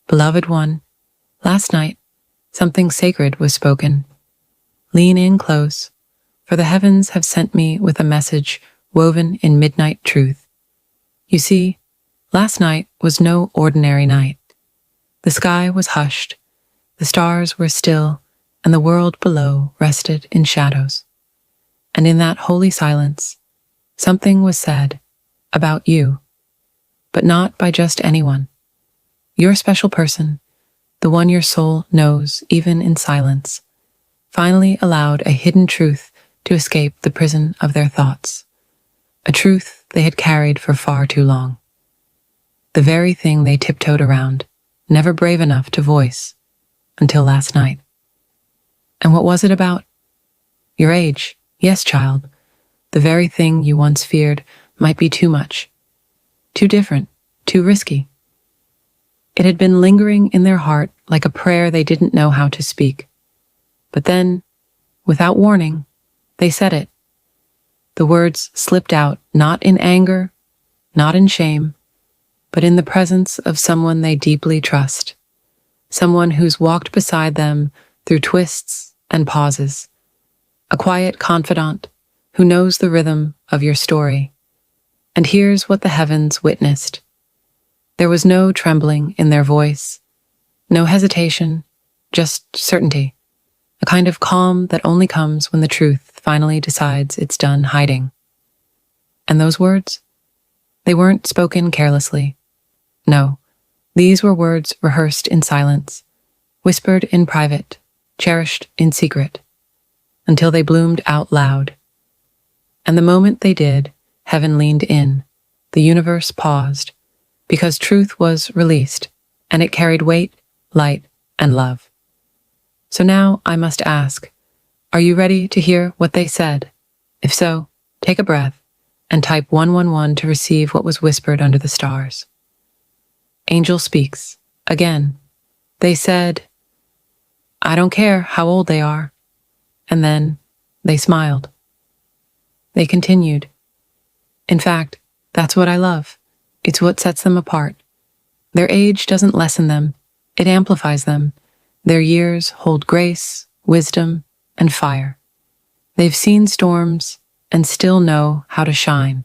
Beloved one, last night, something sacred was spoken. Lean in close, for the heavens have sent me with a message woven in midnight truth. You see, last night was no ordinary night. The sky was hushed, the stars were still, and the world below rested in shadows. And in that holy silence, something was said about you, but not by just anyone. Your special person, the one your soul knows even in silence, finally allowed a hidden truth to escape the prison of their thoughts, a truth they had carried for far too long. The very thing they tiptoed around, never brave enough to voice, until last night. And what was it about? Your age, yes, child, the very thing you once feared might be too much, too different, too risky. It had been lingering in their heart like a prayer they didn't know how to speak. But then, without warning, they said it. The words slipped out not in anger, not in shame, but in the presence of someone they deeply trust, someone who's walked beside them through twists and pauses, a quiet confidant who knows the rhythm of your story. And here's what the heavens witnessed. There was no trembling in their voice, no hesitation, just certainty, a kind of calm that only comes when the truth finally decides it's done hiding. And those words? They weren't spoken carelessly. No, these were words rehearsed in silence, whispered in private, cherished in secret, until they bloomed out loud. And the moment they did, heaven leaned in, the universe paused, because truth was released, and it carried weight, light, and love. So now I must ask, are you ready to hear what they said? If so, take a breath and type 111 to receive what was whispered under the stars. Angel speaks. Again, they said, I don't care how old they are. And then they smiled. They continued. In fact, that's what I love. It's what sets them apart. Their age doesn't lessen them, it amplifies them. Their years hold grace, wisdom, and fire. They've seen storms and still know how to shine.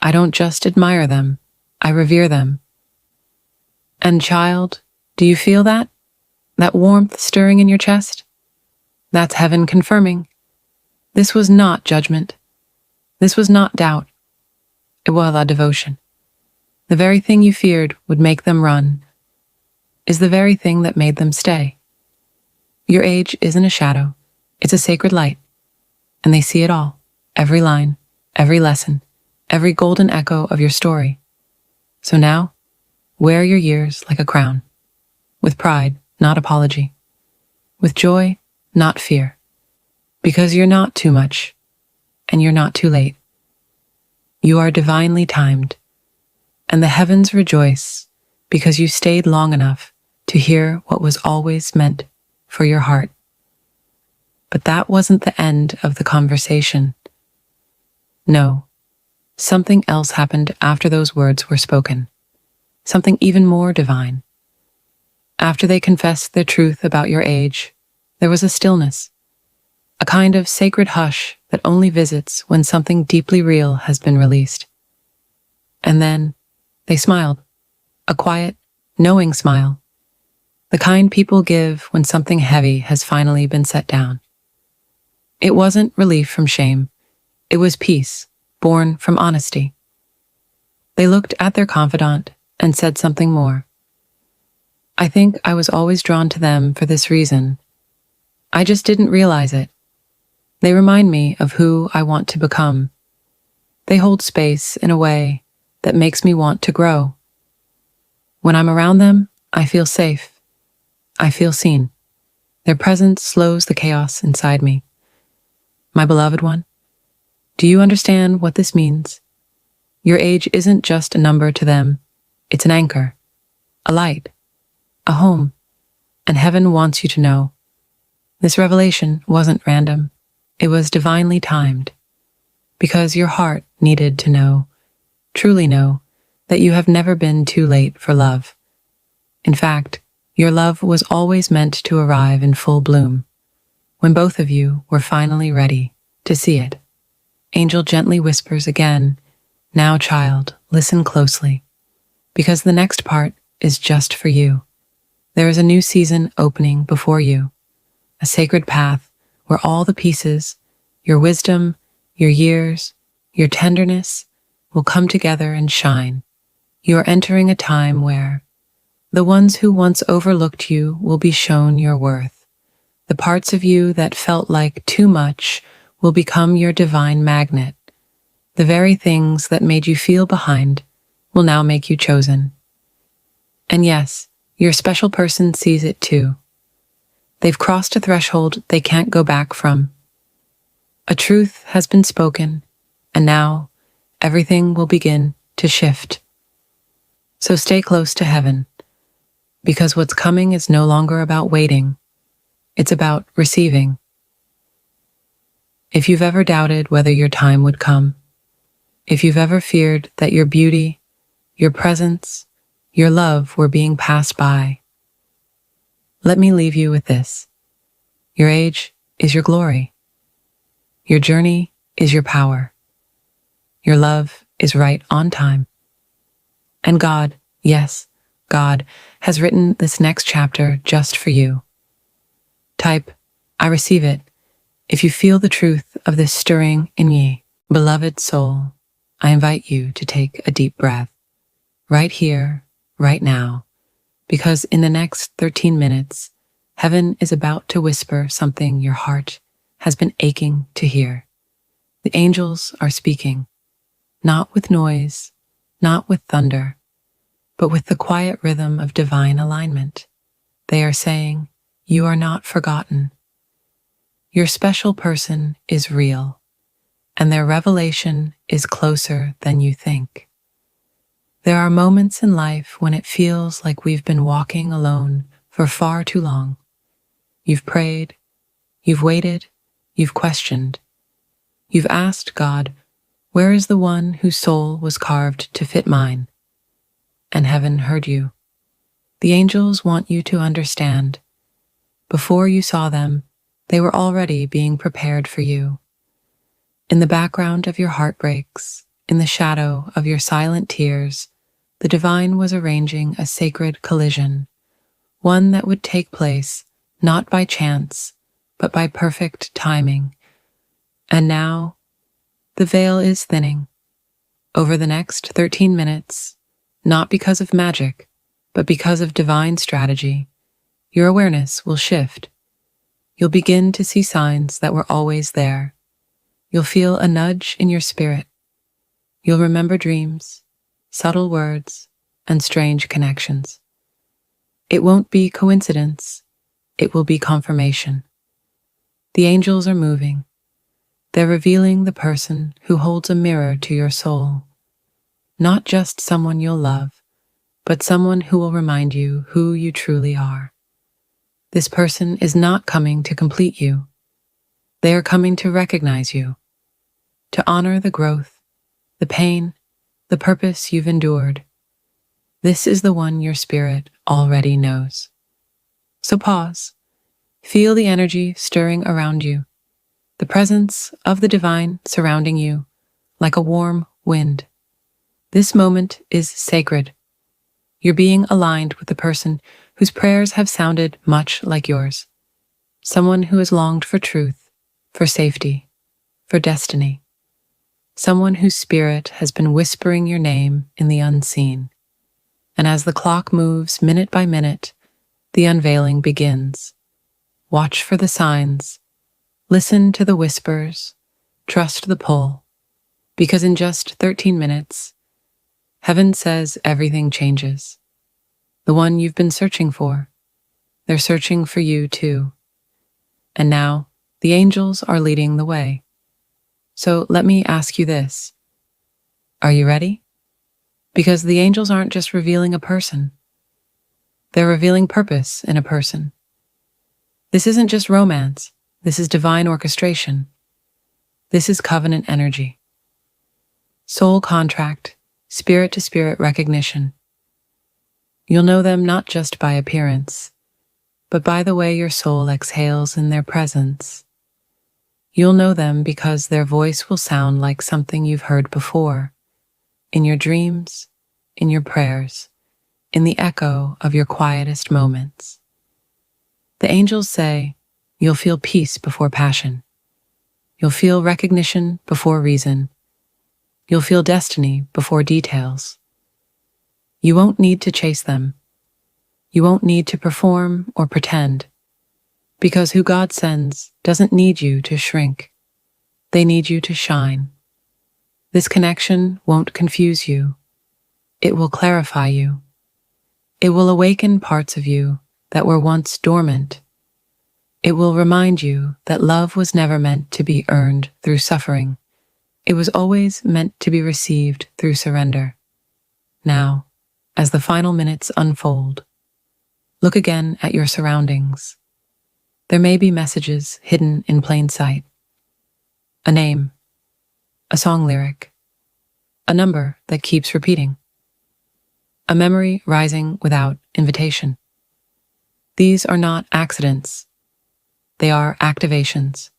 I don't just admire them, I revere them. And child, do you feel that? That warmth stirring in your chest? That's heaven confirming. This was not judgment. This was not doubt. It was a devotion. The very thing you feared would make them run is the very thing that made them stay. Your age isn't a shadow, it's a sacred light, and they see it all, every line, every lesson, every golden echo of your story. So now, wear your years like a crown, with pride, not apology, with joy, not fear, because you're not too much, and you're not too late. You are divinely timed, and the heavens rejoice because you stayed long enough to hear what was always meant for your heart. But that wasn't the end of the conversation. No, something else happened after those words were spoken, something even more divine. After they confessed the truth about your age, there was a stillness, a kind of sacred hush that only visits when something deeply real has been released. And then they smiled, a quiet, knowing smile, the kind people give when something heavy has finally been set down. It wasn't relief from shame, it was peace, born from honesty. They looked at their confidant and said something more. I think I was always drawn to them for this reason. I just didn't realize it. They remind me of who I want to become. They hold space in a way that makes me want to grow. When I'm around them, I feel safe. I feel seen. Their presence slows the chaos inside me. My beloved one, do you understand what this means? Your age isn't just a number to them. It's an anchor, a light, a home, and heaven wants you to know. This revelation wasn't random. It was divinely timed, because your heart needed to know, truly know, that you have never been too late for love. In fact, Your love was always meant to arrive in full bloom, when both of you were finally ready to see it. Angel gently whispers again, "Now, child, listen closely, because the next part is just for you. There is a new season opening before you, a sacred path where all the pieces, your wisdom, your years, your tenderness, will come together and shine. You are entering a time where the ones who once overlooked you will be shown your worth. The parts of you that felt like too much will become your divine magnet. The very things that made you feel behind will now make you chosen. And yes, your special person sees it too. They've crossed a threshold they can't go back from. A truth has been spoken, and now everything will begin to shift. So stay close to heaven, because what's coming is no longer about waiting. It's about receiving. If you've ever doubted whether your time would come, if you've ever feared that your beauty, your presence, your love were being passed by, let me leave you with this. Your age is your glory. Your journey is your power. Your love is right on time. And God, yes, God, has written this next chapter just for you. Type, "I receive it," if you feel the truth of this stirring in ye. Beloved soul, I invite you to take a deep breath, right here, right now, because in the next 13 minutes, heaven is about to whisper something your heart has been aching to hear. The angels are speaking, not with noise, not with thunder, but with the quiet rhythm of divine alignment. They are saying, you are not forgotten. Your special person is real, and their revelation is closer than you think. There are moments in life when it feels like we've been walking alone for far too long. You've prayed, you've waited, you've questioned. You've asked God, where is the one whose soul was carved to fit mine? And heaven heard you. The angels want you to understand. Before you saw them, they were already being prepared for you. In the background of your heartbreaks, in the shadow of your silent tears, the divine was arranging a sacred collision, one that would take place not by chance, but by perfect timing. And now, the veil is thinning. Over the next 13 minutes, not because of magic, but because of divine strategy, your awareness will shift. You'll begin to see signs that were always there. You'll feel a nudge in your spirit. You'll remember dreams, subtle words, and strange connections. It won't be coincidence. It will be confirmation. The angels are moving. They're revealing the person who holds a mirror to your soul. Not just someone you'll love, but someone who will remind you who you truly are. This person is not coming to complete you. They are coming to recognize you, to honor the growth, the pain, the purpose you've endured. This is the one your spirit already knows. So pause. Feel the energy stirring around you, the presence of the divine surrounding you like a warm wind. This moment is sacred. You're being aligned with the person whose prayers have sounded much like yours. Someone who has longed for truth, for safety, for destiny. Someone whose spirit has been whispering your name in the unseen. And as the clock moves minute by minute, the unveiling begins. Watch for the signs. Listen to the whispers. Trust the pull. Because in just 13 minutes, heaven says everything changes. The one you've been searching for. They're searching for you too. And now, the angels are leading the way. So let me ask you this. Are you ready? Because the angels aren't just revealing a person. They're revealing purpose in a person. This isn't just romance. This is divine orchestration. This is covenant energy. Soul contract, spirit-to-spirit recognition. You'll know them not just by appearance, but by the way your soul exhales in their presence. You'll know them because their voice will sound like something you've heard before, in your dreams, in your prayers, in the echo of your quietest moments. The angels say, you'll feel peace before passion. You'll feel recognition before reason. You'll feel destiny before details. You won't need to chase them. You won't need to perform or pretend, because who God sends doesn't need you to shrink. They need you to shine. This connection won't confuse you. It will clarify you. It will awaken parts of you that were once dormant. It will remind you that love was never meant to be earned through suffering. It was always meant to be received through surrender. Now, as the final minutes unfold, look again at your surroundings. There may be messages hidden in plain sight. A name, a song lyric, a number that keeps repeating, a memory rising without invitation. These are not accidents. They are activations.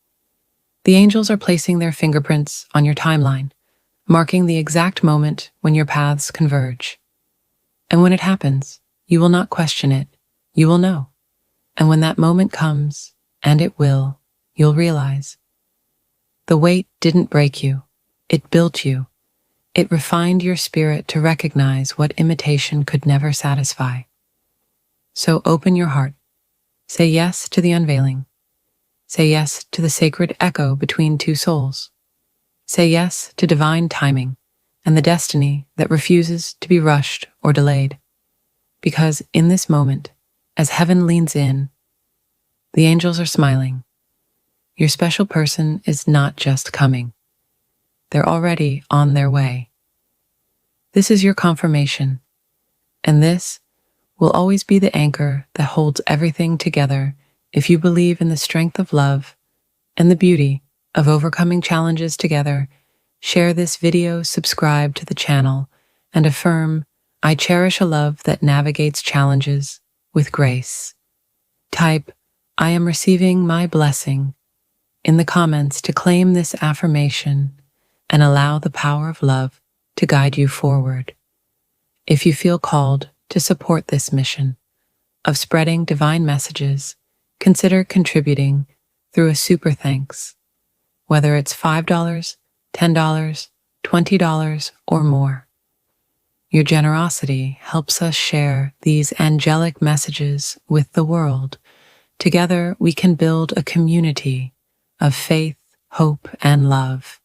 The angels are placing their fingerprints on your timeline, marking the exact moment when your paths converge. And when it happens, you will not question it. You will know. And when that moment comes, and it will, you'll realize. The wait didn't break you. It built you. It refined your spirit to recognize what imitation could never satisfy. So open your heart. Say yes to the unveiling. Say yes to the sacred echo between two souls. Say yes to divine timing and the destiny that refuses to be rushed or delayed. Because in this moment, as heaven leans in, the angels are smiling. Your special person is not just coming. They're already on their way. This is your confirmation, and this will always be the anchor that holds everything together if you believe in the strength of love and the beauty of overcoming challenges together. Share this video, subscribe to the channel, and affirm, I cherish a love that navigates challenges with grace. Type, I am receiving my blessing in the comments to claim this affirmation and allow the power of love to guide you forward. If you feel called to support this mission of spreading divine messages, consider contributing through a super thanks, whether it's $5, $10, $20, or more. Your generosity helps us share these angelic messages with the world. Together, we can build a community of faith, hope, and love.